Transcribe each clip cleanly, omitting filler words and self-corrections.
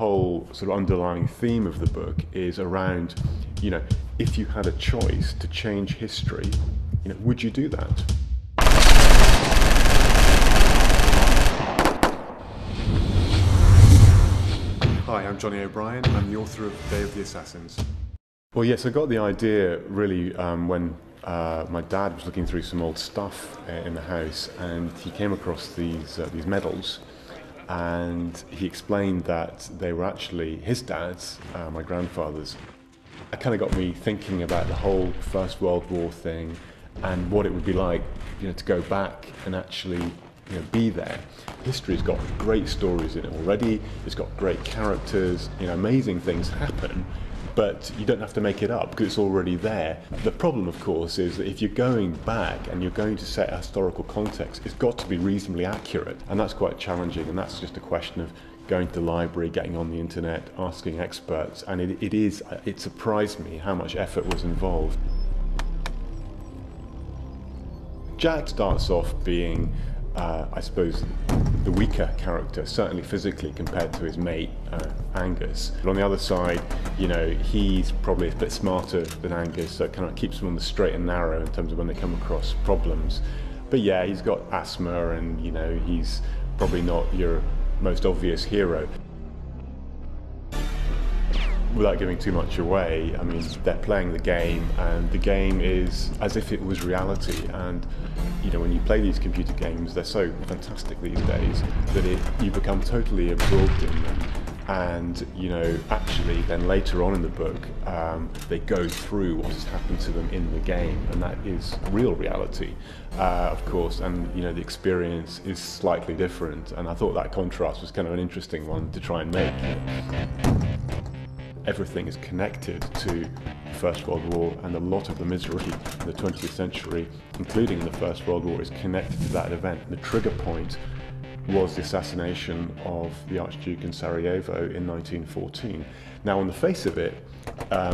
whole sort of underlying theme of the book is around, if you had a choice to change history, would you do that? Hi, I'm Johnny O'Brien. I'm the author of Day of the Assassins. Well, yes, I got the idea really when my dad was looking through some old stuff in the house, and he came across these medals, and he explained that they were actually his dad's, my grandfather's. It kind of got me thinking about the whole First World War thing and what it would be like, to go back and actually be there. History's got great stories in it already. It's got great characters. Amazing things happen, but you don't have to make it up because it's already there. The problem, of course, is that if you're going back and you're going to set a historical context, it's got to be reasonably accurate, and that's quite challenging. And that's just a question of going to the library, getting on the internet, asking experts, and it surprised me how much effort was involved. Jack starts off being I suppose the weaker character, certainly physically, compared to his mate Angus. But on the other side, he's probably a bit smarter than Angus, so it kind of keeps him on the straight and narrow in terms of when they come across problems. But yeah, he's got asthma, and he's probably not your most obvious hero. Without giving too much away, I mean, they're playing the game, and the game is as if it was reality. And when you play these computer games, they're so fantastic these days that you become totally absorbed in them. And actually, then later on in the book, they go through what has happened to them in the game, and that is real reality, of course. And the experience is slightly different. And I thought that contrast was kind of an interesting one to try and make. Everything is connected to the First World War, and a lot of the misery in the 20th century, including in the First World War, is connected to that event. The trigger point was the assassination of the Archduke in Sarajevo in 1914. Now, on the face of it,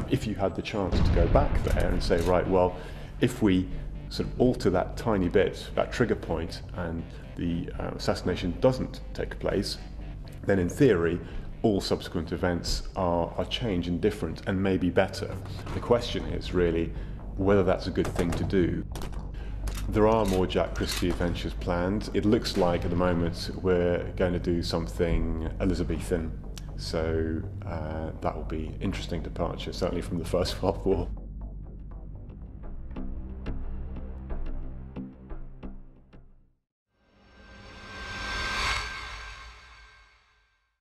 if you had the chance to go back there and say, right, well, if we sort of alter that tiny bit, that trigger point, and the assassination doesn't take place, then in theory, all subsequent events are changed and different and maybe better. The question is really whether that's a good thing to do. There are more Jack Christie adventures planned. It looks like at the moment we're going to do something Elizabethan, so that will be interesting departure, certainly from the First World War.